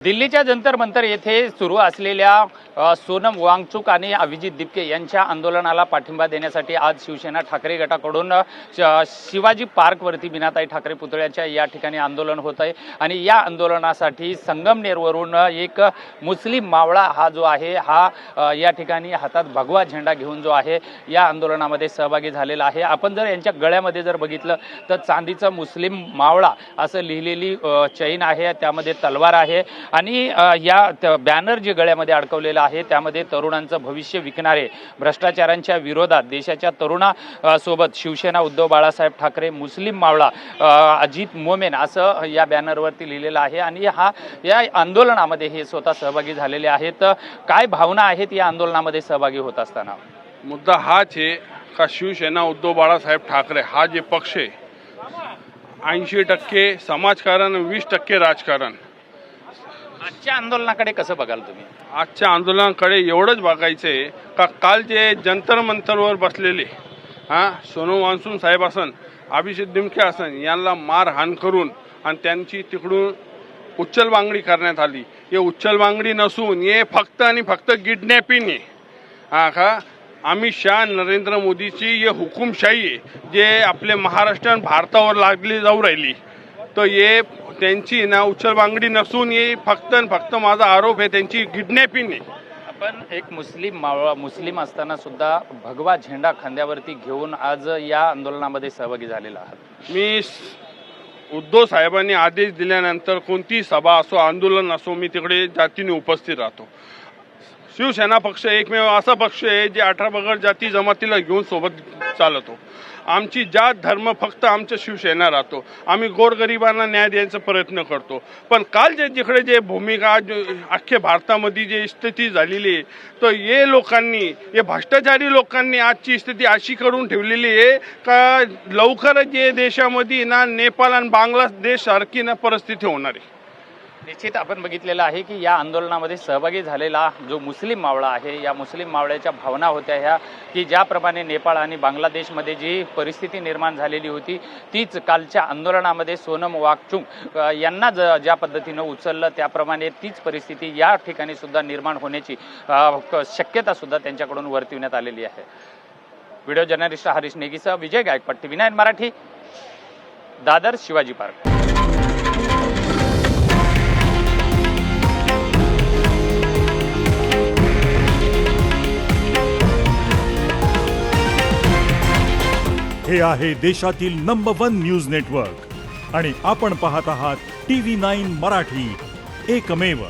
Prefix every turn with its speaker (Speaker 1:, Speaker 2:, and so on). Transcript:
Speaker 1: दिल्लीच्या जंतर मंतर येथे सुरू असलेल्या सोनम वांगचुक आणि अभिजित दिपके यांच्या आंदोलनाला पाठिंबा देण्यासाठी आज शिवसेना ठाकरे गटाकडून शिवाजी पार्कवरती मीनाताई ठाकरे पुतळ्याच्या या ठिकाणी आंदोलन होत आहे। आणि या आंदोलनासाठी संगमनेरवरून एक मुस्लिम मावळा हा जो आहे हा या ठिकाणी हातात भगवा झेंडा घेऊन जो आहे या आंदोलनामध्ये सहभागी झालेला आहे। आपण जर यांच्या गळ्यामध्ये जर बघितलं तर चांदीचा मुस्लिम मावळा असं लिहिलेली चैन आहे, त्यामध्ये तलवार आहे आणि या बॅनर जे गळ्यामध्ये अडकवलेला आहे त्यामध्ये तरुणांचं भविष्य विकणारे भ्रष्टाचारांच्या विरोधात देशाच्या तरुणासोबत शिवसेना उद्धव बाळासाहेब ठाकरे मुस्लिम मावळा अजित मोमेन असं या बॅनरवरती लिहिलेलं आहे। आणि या आंदोलनामध्ये हे स्वतः सहभागी झालेले आहेत। काय भावना आहेत या आंदोलनामध्ये सहभागी होत असताना?
Speaker 2: मुद्दा हाच आहे का शिवसेना उद्धव बाळासाहेब ठाकरे हा जे पक्ष आहे 80% समाजकारण 20% राजकारण।
Speaker 1: आजच्या आंदोलनाकडे कसं बघाल तुम्ही?
Speaker 2: आजच्या आंदोलनाकडे एवढंच बघायचंय का काल जे जंतर मंतरवर बसलेले सोनम वांगचुक साहेब असन अभिजित दिपके असन यांना मारहाण करून आणि त्यांची तिकडून उचलबांगडी करण्यात आली। हे उचलबांगडी नसून हे फक्त आणि फक्त किडनॅपिंग आहे। का अमित शहा नरेंद्र मोदीची हे हुकुमशाही आहे जे आपले महाराष्ट्र भारतावर लागली जाऊ राहिली। तर हे त्यांची ना उचलबांगडी नसून हे फक्त माझा आरोप आहे त्यांची किडनॅपिंग आहे।
Speaker 1: आपण एक मुस्लिम असताना सुद्धा भगवा झेंडा खांद्यावरती घेऊन आज या आंदोलनामध्ये सहभागी झालेला आहात।
Speaker 2: मी उद्धव साहेबांनी आदेश दिल्यानंतर कोणती सभा असो आंदोलन असो मी तिकडे जातीने उपस्थित राहतो। शिवसेना पक्ष एकमेव असा पक्ष आहे जे 18 पगड जाती जमातीला घेऊन सोबत चालतो। आमची जात धर्म फक्त आमच्या शिवसेना राहतो। आम्ही गोरगरिबांना न्याय द्यायचा प्रयत्न करतो। पण काल जिकडे जे भूमिका अख्ख्या भारतामध्ये जे स्थिती झालेली आहे तर हे लोकांनी हे भ्रष्टाचारी लोकांनी आजची स्थिती अशी करून ठेवलेली आहे का लवकरच जे देशामध्ये ना नेपाळ आणि बांगलादेश सारखी ना परिस्थिती होणार आहे।
Speaker 1: निश्चित आपण बघितलेलं आहे की या आंदोलनामध्ये सहभागी झालेला जो मुस्लिम मावळा आहे या मुस्लिम मावळ्याच्या भावना होत्या ह्या की ज्याप्रमाणे नेपाळ आणि बांगलादेशमध्ये जी परिस्थिती निर्माण झालेली होती तीच कालच्या आंदोलनामध्ये सोनम वांगचुक यांना ज्या पद्धतीनं उचललं त्याप्रमाणे तीच परिस्थिती या ठिकाणी सुद्धा निर्माण होण्याची शक्यता सुद्धा त्यांच्याकडून वर्तविण्यात आलेली आहे। व्हिडिओ जर्नलिस्ट हरीश नेगीसह विजय गायकवाड, TV9 मराठी, दादर शिवाजी पार्क।
Speaker 3: हे आहे देशातील नंबर 1 न्यूज नेटवर्क आणि आपण पाहत आहात TV9 मराठी, एकमेव।